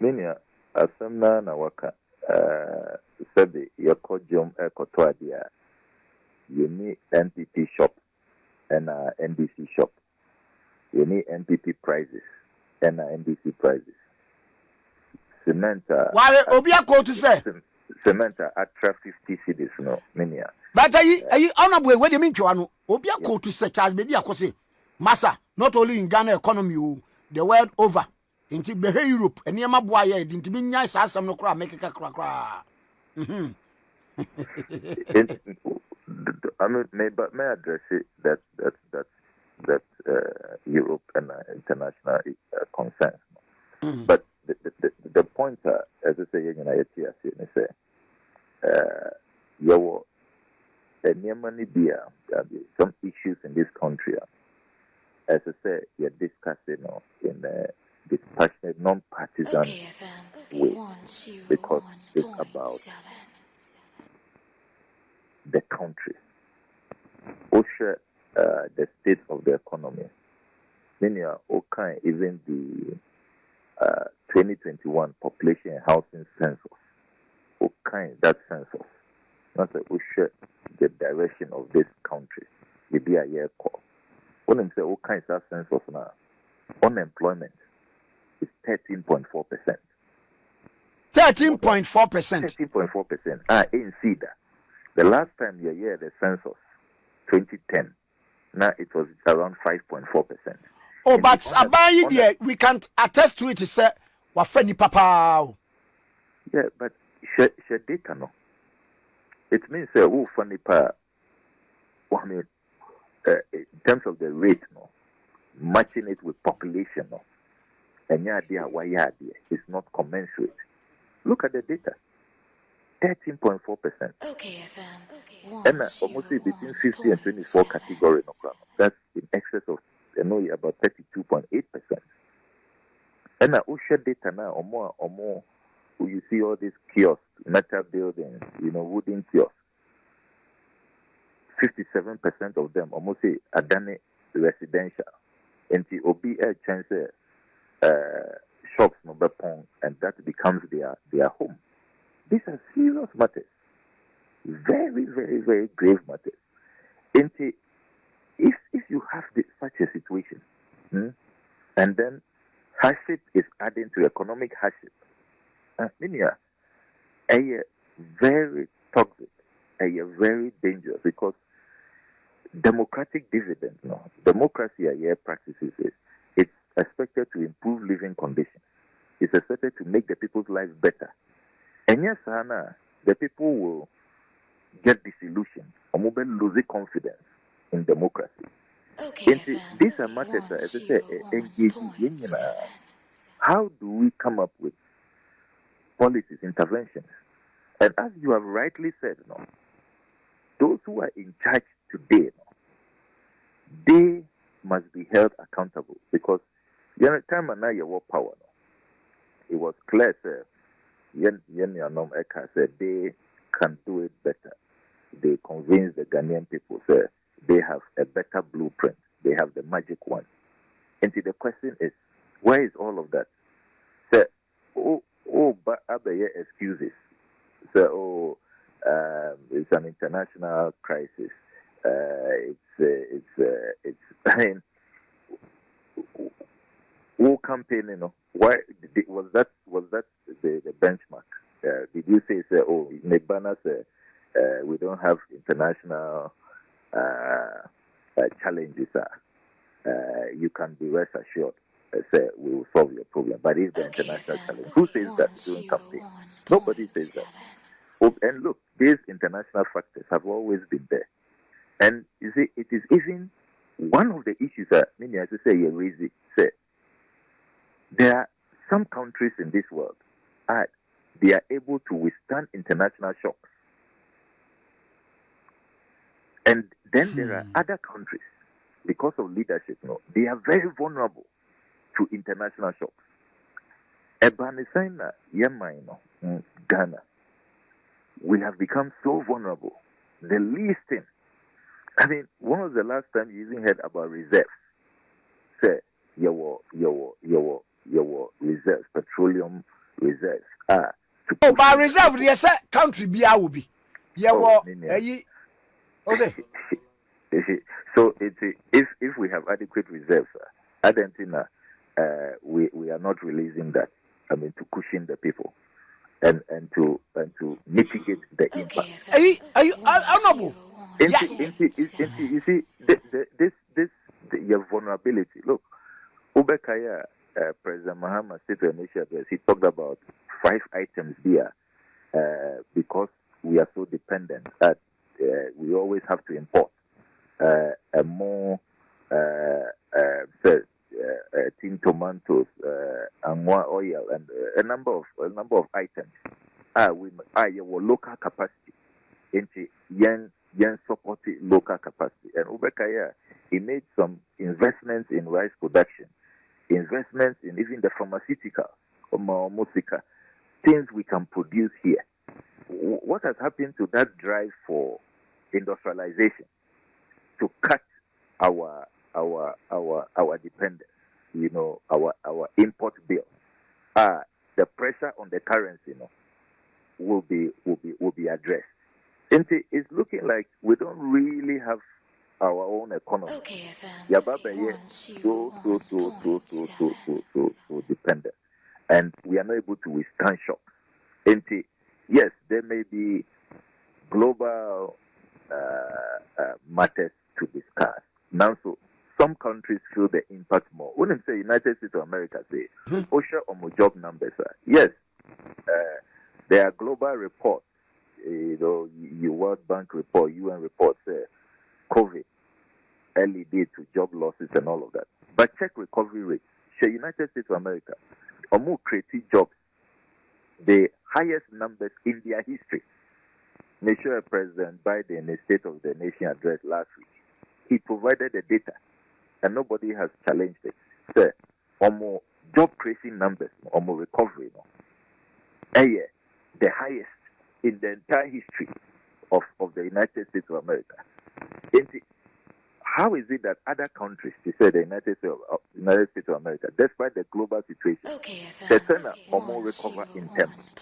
Minya, Asem na waka. Said your cojum ekotoadia. You need NPP shop and NDC shop. You need NPP prices and NDC prices. Cement. Why Obia go to say? Cement at 50 cities, no, Minya. But are you honorable? What do you mean, Joano? Obia go to say Charles Media Kose. Massa, not only in Ghana economy, the world over. Into Behe Europe, and Yama Boye, into be nice as some no cry, make a crack. I mean, may I address it that Europe and international concerns. But the point, as I say, you know, some issues in this country. As I say, you're discussing in a dispassionate, non-partisan way, because it's about the country. OSHA, the state of the economy. Many are okay, even the 2021 population and housing census. Okay, that census. Not that OSHA, the direction of this country. Maybe a year call. When they say all kinds of census now, unemployment is 13.4%. 13.4%. 13.4%. Ain't see that. The last time you hear the census, 2010, now it was around 5.4%. Oh, but about it, we can attest to it. Say, "Wafeni papa." Yeah, but share data no. It means oh funny pa. I mean, in terms of the rate no, matching it with population no, and idea why is not commensurate. Look at the data. 13.4%. Okay, FM. And almost between 50 and 24 category no. That's in excess of about 32.8%. And OSHA data now or more you see all these kiosks, metal buildings, wooden kiosks. 57% of them almost say Adani residential. And the OB chance shops no bepon, and that becomes their home. These are serious matters. Very, very, very grave matters. And if you have such a situation, and then hardship is adding to economic hardship, very toxic, very dangerous, because democratic dividend, democracy practices is it's expected to improve living conditions. It's expected to make the people's lives better. And yes, Hannah, the people will get disillusioned or will lose confidence in democracy. Okay, these are matters, as I say, engaging. How do we come up with policies, interventions? And as you have rightly said, those who are in charge today, they must be held accountable, because time and now you power. It was clear, sir. Enkasa said they can do it better. They convince the Ghanaian people, sir, they have a better blueprint. They have the magic one. And the question is, where is all of that? Sir, but other excuses. So, it's an international crisis. I mean, campaign, why was that the benchmark? Did you say Nebana we don't have international challenges? You can be rest assured. Say we will solve your problem. But it's the international challenge. Who says that during campaign? Nobody says that. And look, these international factors have always been there. And you see, it is even one of the issues that many, as I say, you raise it. Say, there are some countries in this world, they are able to withstand international shocks. And then there are other countries, because of leadership, they are very vulnerable to international shocks. Ebanisana, Ghana, we have become so vulnerable. The least thing. I mean, when was the last time you even heard about reserves? Say, your reserves, petroleum reserves are to Oh, push by in the reserve, people. yes, country be I will be. Yeah, Oh, well, okay. So if we have adequate reserves, Argentina, we are not releasing that. I mean, to cushion the people and to mitigate the impact. Are you honorable? You see, this your vulnerability. Look, Ubekaya, President Mahama State of Nation address, he talked about 5 items here because we are so dependent that we always have to import a more tin tomatoes, angwa oil, and a number of items. We our local capacity into yen support local capacity. And Ubekaya, he made some investments in rice production, investments in even the pharmaceutical or musica, things we can produce here. What has happened to that drive for industrialization to cut our dependence, our import bill? The pressure on the currency, will be addressed. And it's looking like we don't really have our own economy. Yababa so dependent, and we are not able to withstand shocks. And yes, there may be global matters to discuss now. So some countries feel the impact more. When I say United States of America, say OSHA or job numbers. Yes, there are global reports. Your World Bank report, UN reports, COVID, early day to job losses and all of that. But check recovery rates. The United States of America, or more creative jobs, the highest numbers in their history. Make sure President Biden in the State of the Nation address last week, he provided the data, and nobody has challenged it. So, more job creation numbers, more recovery, the highest in the entire history of the United States of America. How is it that other countries, they say the United States of America, despite the global situation, the center or more recover in terms,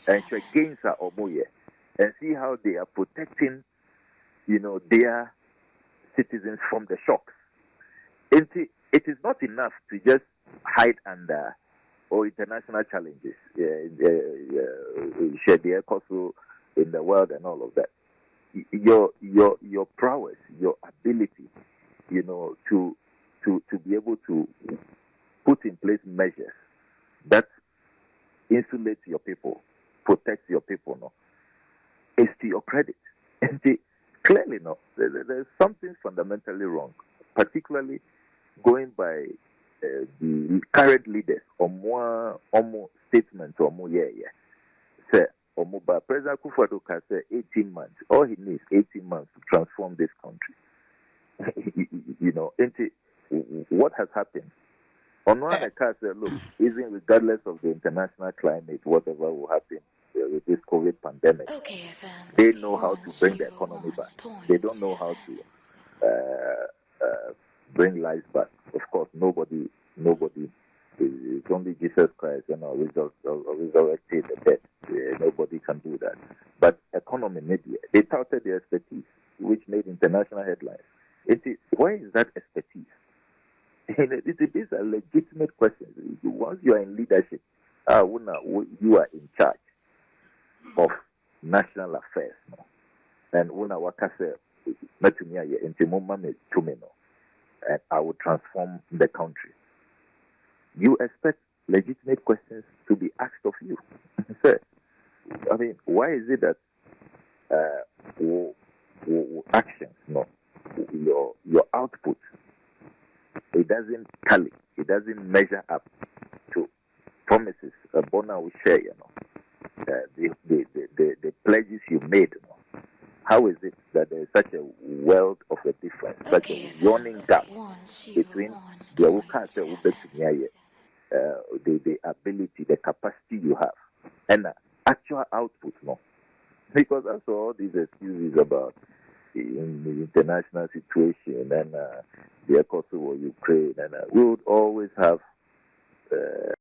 and check gains are or more, and see how they are protecting, their citizens from the shocks. It is not enough to just hide under international challenges, share the Enkasa in the world and all of that. Your prowess, your ability, to be able to put in place measures that insulate your people, protect your people, is to your credit. And clearly, there's something fundamentally wrong, particularly going by the current leaders or more statements or more say or more by President Kufuor can say 18 months. All he needs 18 months to transform this country. What has happened? On one hand, I say, look, even regardless of the international climate, whatever will happen with this COVID pandemic, they know how to bring the economy back. They don't know how to bring life back. Of course, nobody. It's only Jesus Christ, resurrected the dead. Nobody can do that. But economy media, they touted their expertise, which made international headlines. Where is that expertise? These are legitimate questions. Once you are in leadership, you are in charge of national affairs. And when I work as and I will transform the country. You expect legitimate questions to be asked of you. Why is it that actions, your output, it doesn't tally, it doesn't measure up to promises Bona will share, the pledges you made. How is it that there is such a world of a difference, such a yawning gap between the ability, the capacity you have, and actual output? Because that's all these excuses about in the international situation and the Enkasa or Ukraine, and we would always have